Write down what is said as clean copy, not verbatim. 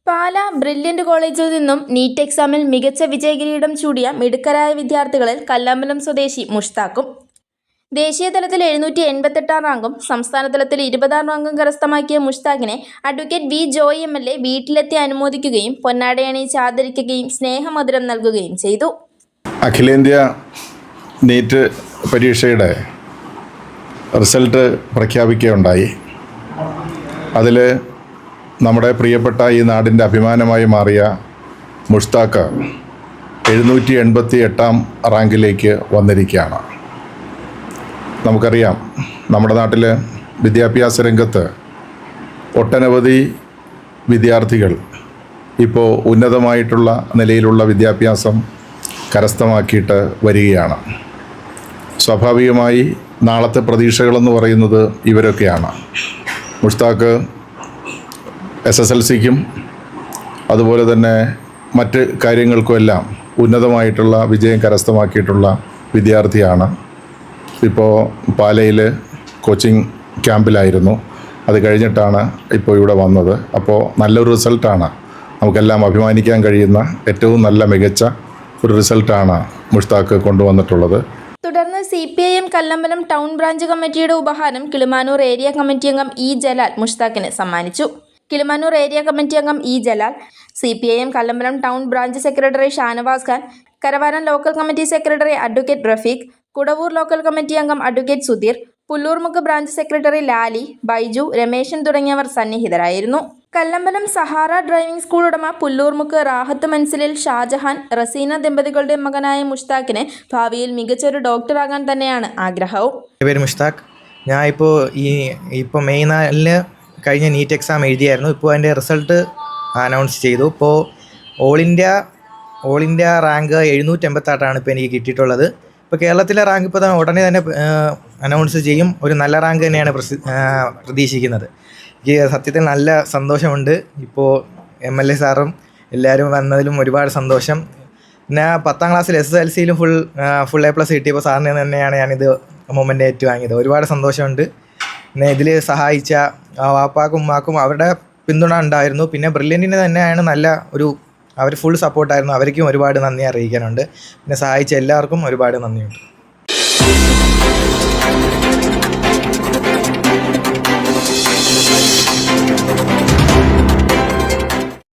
പാല brilliant കോളേജിൽ നിന്നും NEET എക്സാമിൽ മികച്ച വിജയകിരീടം ചൂടിയ മിടുക്കരായ വിദ്യാർത്ഥികളിൽ കല്ലമ്പലം സ്വദേശി മുഷ്താഖും. ദേശീയതലത്തിൽ 788 റാങ്കും സംസ്ഥാനതലത്തിൽ 20 റാങ്കും കരസ്ഥമാക്കിയ മുഷ്താഖിനെ അഡ്വക്കേറ്റ് വി ജോയ് MLA വീട്ടിലെത്തി അനുമോദിക്കുകയും പൊന്നാടയണിയിച്ച് ആദരിക്കുകയും സ്നേഹമധുരം നൽകുകയും ചെയ്തു. അഖിലേന്ത്യാ നീറ്റ് പരീക്ഷയുടെ റിസൾട്ട് പ്രഖ്യാപിക്കുകയുണ്ടായി. അതിൽ നമ്മുടെ പ്രിയപ്പെട്ട ഈ നാടിൻ്റെ അഭിമാനമായി മാറിയ മുഷ്താഖ് 788 റാങ്കിലേക്ക് വന്നിരിക്കുകയാണ്. നമുക്കറിയാം, നമ്മുടെ നാട്ടിൽ വിദ്യാഭ്യാസ രംഗത്ത് ഒട്ടനവധി വിദ്യാർത്ഥികൾ ഇപ്പോൾ ഉന്നതമായിട്ടുള്ള നിലയിലുള്ള വിദ്യാഭ്യാസം കരസ്ഥമാക്കിയിട്ട് വരികയാണ്. സ്വാഭാവികമായി നാളത്തെ പ്രതീക്ഷകളെന്ന് പറയുന്നത് ഇവരൊക്കെയാണ്. മുഷ്താഖ് SSLCക്കും അതുപോലെ തന്നെ മറ്റ് കാര്യങ്ങൾക്കുമെല്ലാം ഉന്നതമായിട്ടുള്ള വിജയം കരസ്ഥമാക്കിയിട്ടുള്ള വിദ്യാർത്ഥിയാണ്. ഇപ്പോൾ പാലയിൽ കോച്ചിങ് ക്യാമ്പിലായിരുന്നു. അത് കഴിഞ്ഞിട്ടാണ് ഇപ്പോൾ ഇവിടെ വന്നത്. അപ്പോൾ നല്ലൊരു റിസൾട്ടാണ്, നമുക്കെല്ലാം അഭിമാനിക്കാൻ കഴിയുന്ന ഏറ്റവും നല്ല മികച്ച ഒരു റിസൾട്ടാണ് മുഷ്താഖ് കൊണ്ടുവന്നിട്ടുള്ളത്. തുടർന്ന് CPIM കല്ലമ്പലം ടൗൺ ബ്രാഞ്ച് കമ്മിറ്റിയുടെ ഉപഹാരം കിളിമാനൂർ ഏരിയ കമ്മിറ്റി അംഗം E ജലാൽ മുഷ്താഖിന് സമ്മാനിച്ചു. കിളിമാനൂർ ഏരിയ കമ്മിറ്റി അംഗം E Jalal, CPIM Kallambalam town branch secretary Shanavas Khan, Karavaram local committee secretary advocate Rafeeq, Kudavoor local committee അംഗം advocate Sudheer, Pullurmukku branch secretary Lali, Baiju, Rameshan തുടങ്ങിയവർ സന്നിഹിതരായിരുന്നു. കല്ലമ്പലം സഹാറ ഡ്രൈവിംഗ് സ്കൂൾ ഉടമ പുല്ലൂർമുക്ക് റാഹത്ത് മൻസിലിൽ ഷാജഹാൻ, റസീന ദമ്പതികളുടെ മകനായ മുഷ്താഖിന് ഭാവിയിൽ മികച്ചൊരു ഡോക്ടറാകാൻ തന്നെയാണ് ആഗ്രഹവും. എൻ്റെ പേര് മുഷ്താഖ്. ഞാൻ ഇപ്പോൾ മെയ് 4 കഴിഞ്ഞ നീറ്റ് എക്സാം എഴുതിയായിരുന്നു. ഇപ്പോൾ അതിൻ്റെ റിസൾട്ട് അനൗൺസ് ചെയ്തു. ഇപ്പോൾ ഓൾ ഇന്ത്യ റാങ്ക് 788 ഇപ്പോൾ എനിക്ക് കിട്ടിയിട്ടുള്ളത്. ഇപ്പോൾ കേരളത്തിലെ റാങ്ക് ഇപ്പോൾ ഉടനെ തന്നെ അനൗൺസ് ചെയ്യും. ഒരു നല്ല റാങ്ക് തന്നെയാണ് പ്രതീക്ഷിക്കുന്നത്. എനിക്ക് സത്യത്തിൽ നല്ല സന്തോഷമുണ്ട്. ഇപ്പോൾ MLA സാറും എല്ലാവരും വന്നതിലും ഒരുപാട് സന്തോഷം. പിന്നെ 10ാം ക്ലാസ്സിൽ SSLCയിലും ഫുൾ A+ കിട്ടിയപ്പോൾ സാറിന് തന്നെയാണ് ഞാനിത് മൊമെൻ്റ് ഏറ്റുവാങ്ങിയത്. ഒരുപാട് സന്തോഷമുണ്ട്. പിന്നെ ഇതിൽ സഹായിച്ച വാപ്പാക്കും ഉമ്മാക്കും അവരുടെ പിന്തുണ ഉണ്ടായിരുന്നു. പിന്നെ ബ്രില്യൻറ്റിന് തന്നെയാണ് അവർ ഫുൾ സപ്പോർട്ടായിരുന്നു. അവർക്കും ഒരുപാട് നന്ദി അറിയിക്കാനുണ്ട്. പിന്നെ സഹായിച്ച എല്ലാവർക്കും ഒരുപാട് നന്ദിയുണ്ട്.